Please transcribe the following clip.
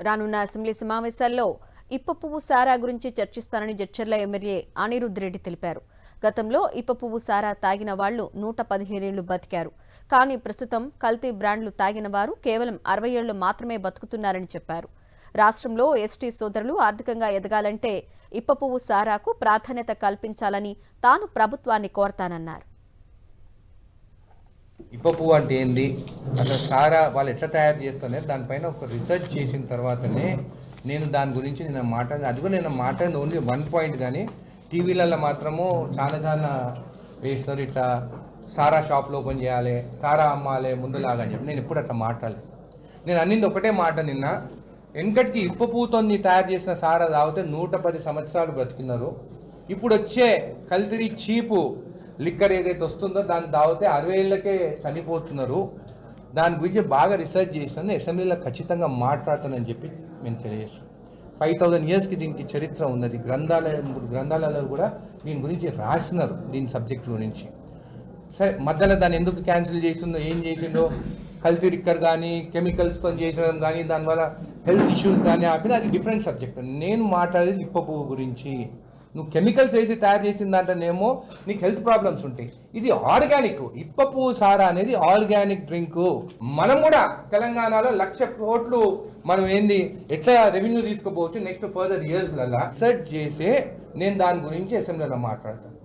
రానున్న అసెంబ్లీ సమావేశాల్లో ఇప్ప పువ్వు సారా గురించి చర్చిస్తానని జడ్చర్ల ఎమ్మెల్యే అనిరుద్ రెడ్డి తెలిపారు. గతంలో ఇప్ప పువ్వు సారా తాగిన వాళ్లు 115 ఏళ్లు బతికారు. కానీ ప్రస్తుతం కల్తీ బ్రాండ్లు తాగిన వారు కేవలం 60 ఏళ్లు మాత్రమే బతుకుతున్నారని చెప్పారు. రాష్ట్రంలో ఎస్టీ సోదరులు ఆర్థికంగా ఎదగాలంటే ఇప్ప పువ్వు సారాకు ప్రాధాన్యత కల్పించాలని తాను ప్రభుత్వాన్ని కోరతానన్నారు. ఇప్ప పువ్వు అంటే ఏంది, అసలు సారా వాళ్ళు ఎట్లా తయారు చేస్తానే దానిపైన ఒక రీసెర్చ్ చేసిన తర్వాతనే నేను దాని గురించి అది కూడా నేను మాట్లాడిన ఓన్లీ 1 పాయింట్. కానీ టీవీలలో మాత్రము చాలా వేస్తున్నారు, ఇట్లా సారా షాప్లో ఓపెన్ చేయాలి, సారా అమ్మాలి ముందులాగా అని చెప్పి నేను ఎప్పుడు అట్లా మాట్లాడలేదు. నేను అన్నింది ఒకటే మాట, నిన్న వెనకటికి ఇప్ప పువ్వుతో తయారు చేసిన సారా తాగితే 110 సంవత్సరాలు బ్రతికినారు. ఇప్పుడు వచ్చే కల్తీ చీపు లిక్కర్ ఏదైతే వస్తుందో దాన్ని తాగితే 60 ఏళ్ళకే చనిపోతున్నారు. దాని గురించి బాగా రీసెర్చ్ చేస్తాను, అసెంబ్లీలో ఖచ్చితంగా మాట్లాడతానని చెప్పి మేము తెలియజేస్తాం. 5000 ఇయర్స్కి దీనికి చరిత్ర ఉన్నది. గ్రంథాలలో కూడా దీని గురించి రాసినారు, దీని సబ్జెక్ట్ గురించి. సరే, మధ్యలో దాన్ని ఎందుకు క్యాన్సిల్ చేసిందో, ఏం చేసిందో, కల్తీ లిక్కర్ కానీ కెమికల్స్తో చేసడం కానీ దానివల్ల హెల్త్ ఇష్యూస్ కానీ ఆపిన అది డిఫరెంట్ సబ్జెక్ట్. నేను మాట్లాడేది ఇప్ప పువ్వు గురించి. నువ్వు కెమికల్స్ వేసి తయారు చేసిన దాంట్లోనేమో నీకు హెల్త్ ప్రాబ్లమ్స్ ఉంటాయి. ఇది ఆర్గానిక్, ఇప్ప పువ్వు సారా అనేది ఆర్గానిక్ డ్రింక్. మనం కూడా తెలంగాణలో 1,00,000 కోట్లు మనం ఎట్లా రెవెన్యూ తీసుకోపోవచ్చు నెక్స్ట్ ఫర్దర్ ఇయర్స్లలో సెర్చ్ చేసి నేను దాని గురించి అసెంబ్లీలో మాట్లాడతాను.